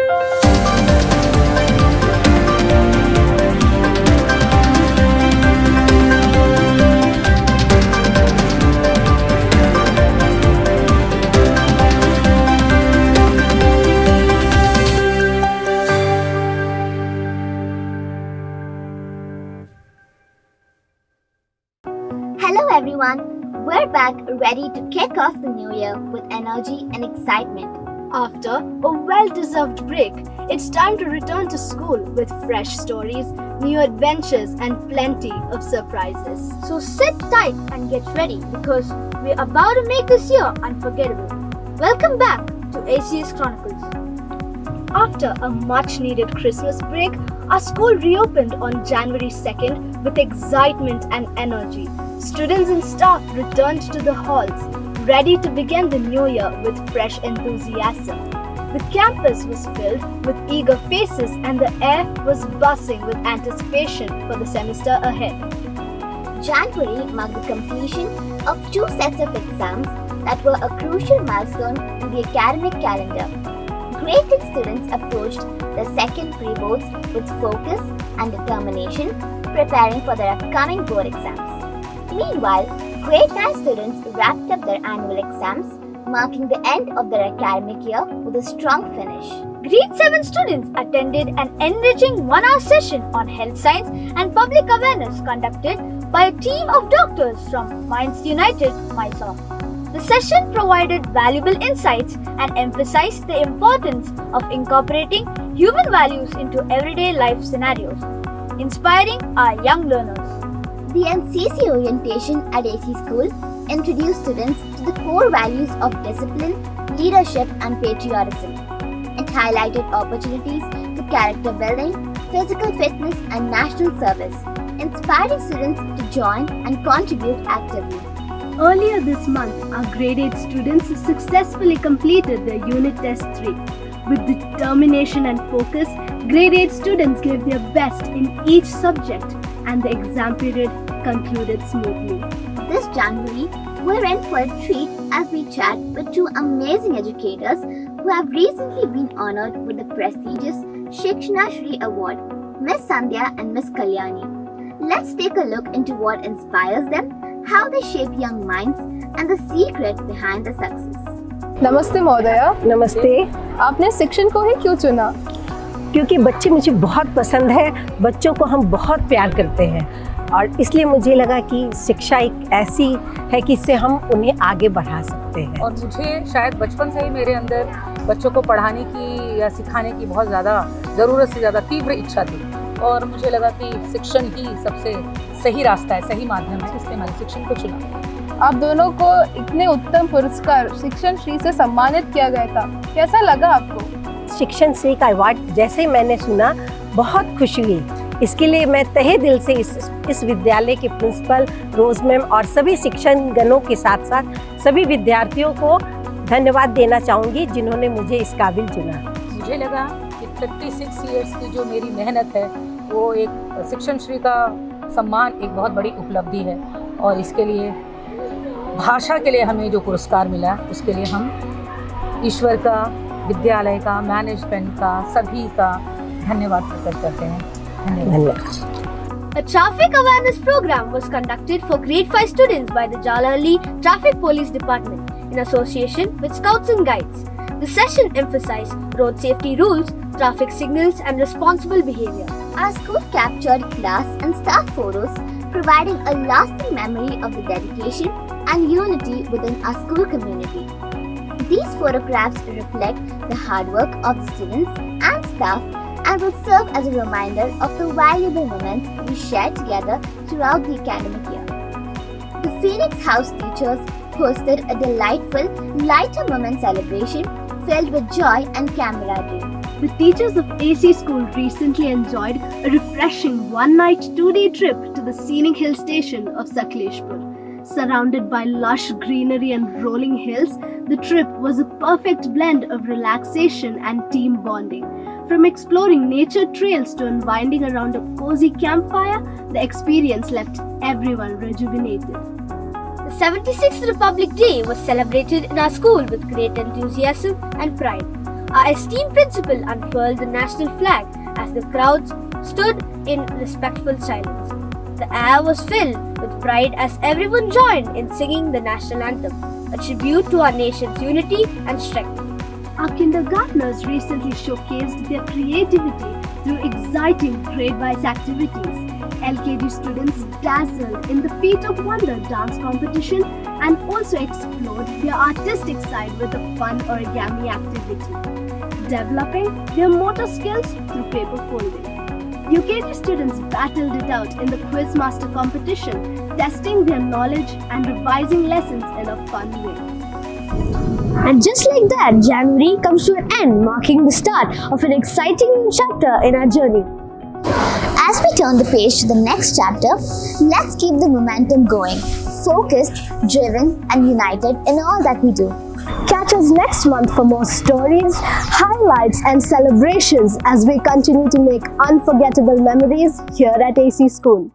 Hello everyone, we're back ready to kick off the new year with energy and excitement. After a well-deserved break, it's time to return to school with fresh stories, new adventures and plenty of surprises. So sit tight and get ready because we're about to make this year unforgettable. Welcome back to ACS Chronicles. After a much-needed Christmas break, our school reopened on January 2nd with excitement and energy. Students and staff returned to the halls, ready to begin the new year with fresh enthusiasm. The campus was filled with eager faces and the air was buzzing with anticipation for the semester ahead. January marked the completion of 2 sets of exams that were a crucial milestone in the academic calendar. Grade 10 students approached the second pre-boards with focus and determination, preparing for their upcoming board exams. Meanwhile, Grade 9 students wrapped up their annual exams, marking the end of their academic year with a strong finish. Grade 7 students attended an enriching 1-hour session on health science and public awareness conducted by a team of doctors from Minds United, Mysore. The session provided valuable insights and emphasized the importance of incorporating human values into everyday life scenarios, inspiring our young learners. The NCC orientation at AC School introduced students to the core values of discipline, leadership, and patriotism. It highlighted opportunities for character building, physical fitness, and national service, inspiring students to join and contribute actively. Earlier this month, our grade 8 students successfully completed their unit test 3. With determination and focus, grade 8 students gave their best in each subject and the exam period concluded smoothly. This January, we're in for a treat as we chat with 2 amazing educators who have recently been honored with the prestigious Shikshana Shri Award, Miss Sandhya and Miss Kalyani. Let's take a look into what inspires them, how they shape young minds, and the secret behind the success. नमस्ते महोदया। नमस्ते। आपने शिक्षण को ही क्यों चुना? क्योंकि बच्चे मुझे बहुत पसंद है, बच्चों को हम बहुत प्यार करते हैं और इसलिए मुझे लगा कि शिक्षा एक ऐसी है कि इससे हम उन्हें आगे बढ़ा सकते हैं। और मुझे शायद बचपन से ही मेरे अंदर बच्चों को पढ़ाने की या सिखाने की बहुत ज़्यादा ज़रूरत से ज़्यादा तीव्र इच्छा थी और मुझे लगा कि शिक्षण ही सबसे सही रास्ता है, सही माध्यम है, इसलिए मैंने शिक्षण को चुना। आप दोनों को इतने उत्तम पुरस्कार शिक्षण श्री से सम्मानित किया गया था, कैसा लगा आपको? शिक्षण श्री का अवार्ड जैसे ही मैंने सुना बहुत खुशी हुई। इसके लिए मैं तहे दिल से इस विद्यालय के प्रिंसिपल रोज मैम और सभी शिक्षण गणों के साथ साथ सभी विद्यार्थियों को धन्यवाद देना चाहूँगी जिन्होंने मुझे इस काबिल चुना। मुझे लगा कि 36 इयर्स की जो मेरी मेहनत है वो एक शिक्षण श्री का सम्मान एक बहुत बड़ी उपलब्धि है और इसके लिए भाषा के लिए हमें जो पुरस्कार मिला उसके लिए हम ईश्वर का, विद्यालय का, मैनेजमेंट का, सभी का धन्यवाद प्रकट करते हैं। धन्यवाद। A traffic awareness program was conducted for grade 5 students by the Jalalali Traffic Police Department in association with Scouts and Guides. The session emphasized road safety rules, traffic signals and responsible behavior. Our school captured class and staff photos, providing a lasting memory of the dedication and unity within our school community. These photographs reflect the hard work of the students and staff and will serve as a reminder of the valuable moments we shared together throughout the academic year. The Phoenix House teachers hosted a delightful Lighter Moment celebration filled with joy and camaraderie. The teachers of AC School recently enjoyed a refreshing one-night 2-day trip to the scenic hill station of Sakleshpur. Surrounded by lush greenery and rolling hills, the trip was a perfect blend of relaxation and team bonding. From exploring nature trails to unwinding around a cozy campfire, the experience left everyone rejuvenated. The 76th Republic Day was celebrated in our school with great enthusiasm and pride. Our esteemed principal unfurled the national flag as the crowds stood in respectful silence. The air was filled with pride as everyone joined in singing the national anthem, a tribute to our nation's unity and strength. Our kindergartners recently showcased their creativity through exciting grade-wise activities. LKG students dazzled in the Feet of Wonder dance competition and also explored their artistic side with a fun origami activity, developing their motor skills through paper folding. UKG students battled it out in the Quizmaster competition, testing their knowledge and revising lessons in a fun way. And just like that, January comes to an end, marking the start of an exciting new chapter in our journey. As we turn the page to the next chapter, let's keep the momentum going, focused, driven, and united in all that we do. Catch us next month for more stories, highlights, and celebrations as we continue to make unforgettable memories here at AC School.